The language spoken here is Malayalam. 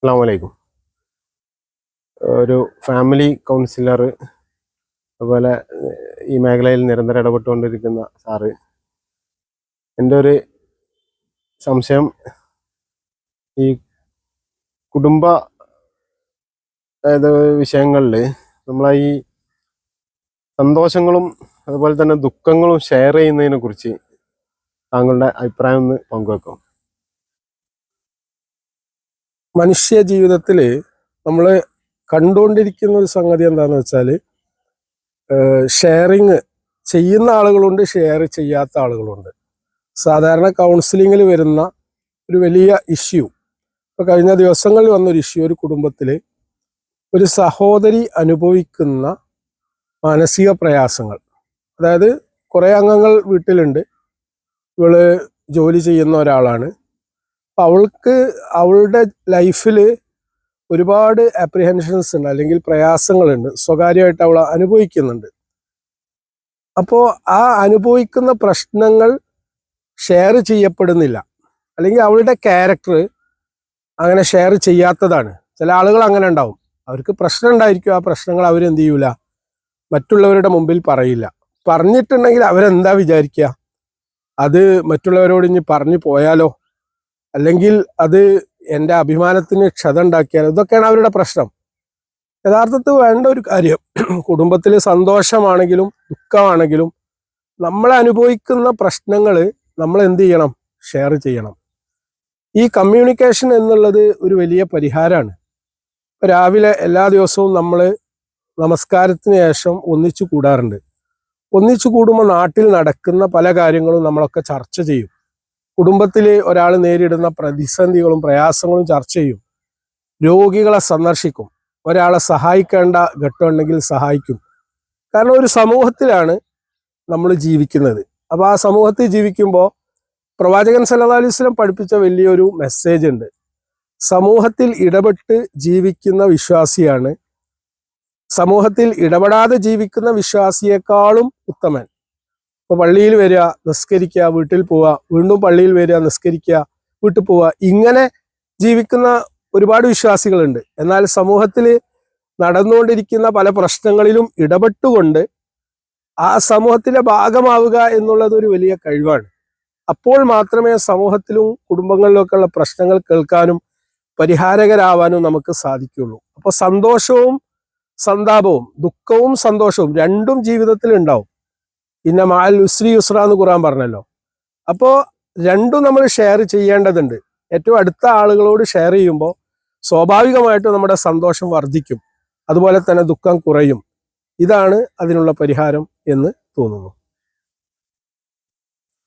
അസ്സലാമു അലൈക്കും. ഒരു ഫാമിലി കൗൺസിലർ, അതുപോലെ ഈ മേഖലയിൽ നിരന്തരം ഇടപെട്ടുകൊണ്ടിരിക്കുന്ന സാറ്, എൻ്റെ ഒരു സംശയം, ഈ കുടുംബ വിഷയങ്ങളിൽ നമ്മളെ ഈ സന്തോഷങ്ങളും അതുപോലെ തന്നെ ദുഃഖങ്ങളും ഷെയർ ചെയ്യുന്നതിനെ കുറിച്ച് താങ്കളുടെ അഭിപ്രായം ഒന്ന് പങ്കുവെക്കും. മനുഷ്യ ജീവിതത്തിൽ നമ്മൾ കണ്ടുകൊണ്ടിരിക്കുന്ന ഒരു സംഗതി എന്താണെന്ന് വെച്ചാൽ, ഷെയറിങ് ചെയ്യുന്ന ആളുകളുണ്ട്, ഷെയർ ചെയ്യാത്ത ആളുകളുണ്ട്. സാധാരണ കൗൺസിലിങ്ങിൽ വരുന്ന ഒരു വലിയ ഇഷ്യൂ, ഇപ്പോൾ കഴിഞ്ഞ ദിവസങ്ങളിൽ വന്നൊരു ഇഷ്യൂ, ഒരു കുടുംബത്തിൽ ഒരു സഹോദരി അനുഭവിക്കുന്ന മാനസിക പ്രയാസങ്ങൾ. അതായത് കുറേ അംഗങ്ങൾ വീട്ടിലുണ്ട്, ഇവള് ജോലി ചെയ്യുന്ന ഒരാളാണ്. അവൾക്ക് അവളുടെ ലൈഫിൽ ഒരുപാട് അപ്രിഹെൻഷൻസ് ഉണ്ട്, അല്ലെങ്കിൽ പ്രയാസങ്ങളുണ്ട്, സ്വകാര്യമായിട്ട് അവൾ അനുഭവിക്കുന്നുണ്ട്. അപ്പോൾ ആ അനുഭവിക്കുന്ന പ്രശ്നങ്ങൾ ഷെയർ ചെയ്യപ്പെടുന്നില്ല, അല്ലെങ്കിൽ അവളുടെ ക്യാരക്ടർ അങ്ങനെ ഷെയർ ചെയ്യാത്തതാണ്. ചില ആളുകൾ അങ്ങനെ ഉണ്ടാവും, അവർക്ക് പ്രശ്നം ഉണ്ടായിരിക്കും, ആ പ്രശ്നങ്ങൾ അവരെന്ത് ചെയ്യൂല, മറ്റുള്ളവരുടെ മുമ്പിൽ പറയില്ല. പറഞ്ഞിട്ടുണ്ടെങ്കിൽ അവരെന്താ വിചാരിക്കുക, അത് മറ്റുള്ളവരോട് ഇനി പറഞ്ഞു പോയാലോ, അല്ലെങ്കിൽ അത് എൻ്റെ അഭിമാനത്തിന് ക്ഷത ഉണ്ടാക്കിയാലോ, ഇതൊക്കെയാണ് അവരുടെ പ്രശ്നം. യഥാർത്ഥത്തിൽ വേണ്ട ഒരു കാര്യം, കുടുംബത്തിൽ സന്തോഷമാണെങ്കിലും ദുഃഖമാണെങ്കിലും നമ്മൾ അനുഭവിക്കുന്ന പ്രശ്നങ്ങൾ നമ്മൾ എന്ത് ചെയ്യണം, ഷെയർ ചെയ്യണം. ഈ കമ്മ്യൂണിക്കേഷൻ എന്നുള്ളത് ഒരു വലിയ പരിഹാരമാണ്. രാവിലെ എല്ലാ ദിവസവും നമ്മൾ നമസ്കാരത്തിന് ശേഷം ഒന്നിച്ചു കൂടാറുണ്ട്. ഒന്നിച്ചു കൂടുമ്പോൾ നാട്ടിൽ നടക്കുന്ന പല കാര്യങ്ങളും നമ്മളൊക്കെ ചർച്ച ചെയ്യും. കുടുംബത്തിൽ ഒരാൾ നേരിടുന്ന പ്രതിസന്ധികളും പ്രയാസങ്ങളും ചർച്ച ചെയ്യും. രോഗികളെ സന്ദർശിക്കും, ഒരാളെ സഹായിക്കേണ്ട ഘട്ടമുണ്ടെങ്കിൽ സഹായിക്കും. കാരണം ഒരു സമൂഹത്തിലാണ് നമ്മൾ ജീവിക്കുന്നത്. അപ്പോൾ ആ സമൂഹത്തിൽ ജീവിക്കുമ്പോൾ പ്രവാചകൻ സല്ലല്ലാഹു അലൈഹി വസല്ലം പഠിപ്പിച്ച വലിയൊരു മെസ്സേജ് ഉണ്ട്. സമൂഹത്തിൽ ഇടപെട്ട് ജീവിക്കുന്ന വിശ്വാസിയാണ് സമൂഹത്തിൽ ഇടപെടാതെ ജീവിക്കുന്ന വിശ്വാസിയെക്കാളും ഉത്തമൻ. ഇപ്പോൾ പള്ളിയിൽ വരിക, നിസ്കരിക്കുക, വീട്ടിൽ പോവുക, വീണ്ടും പള്ളിയിൽ വരിക, നിസ്കരിക്കുക, വീട്ടിൽ പോവുക, ഇങ്ങനെ ജീവിക്കുന്ന ഒരുപാട് വിശ്വാസികളുണ്ട്. എന്നാൽ സമൂഹത്തിൽ നടന്നുകൊണ്ടിരിക്കുന്ന പല പ്രശ്നങ്ങളിലും ഇടപെട്ടുകൊണ്ട് ആ സമൂഹത്തിലെ ഭാഗമാവുക എന്നുള്ളത് ഒരു വലിയ കഴിവാണ്. അപ്പോൾ മാത്രമേ സമൂഹത്തിലും കുടുംബങ്ങളിലൊക്കെ ഉള്ള പ്രശ്നങ്ങൾ കേൾക്കാനും പരിഹാരകരാവാനും നമുക്ക് സാധിക്കുള്ളൂ. അപ്പോൾ സന്തോഷവും സന്താപവും, ദുഃഖവും സന്തോഷവും രണ്ടും ജീവിതത്തിൽ ഉണ്ടാവും. ഇന്ന മഅൽ ഉസ്രി യുസ്ര എന്ന് ഖുർആൻ പറഞ്ഞല്ലോ. അപ്പോൾ രണ്ടും നമ്മൾ ഷെയർ ചെയ്യേണ്ടതുണ്ട്. ഏറ്റവും അടുത്ത ആളുകളോട് ഷെയർ ചെയ്യുമ്പോൾ സ്വാഭാവികമായിട്ടും നമ്മുടെ സന്തോഷം വർദ്ധിക്കും, അതുപോലെ തന്നെ ദുഃഖം കുറയും. ഇതാണ് അതിനുള്ള പരിഹാരം എന്ന് തോന്നുന്നു.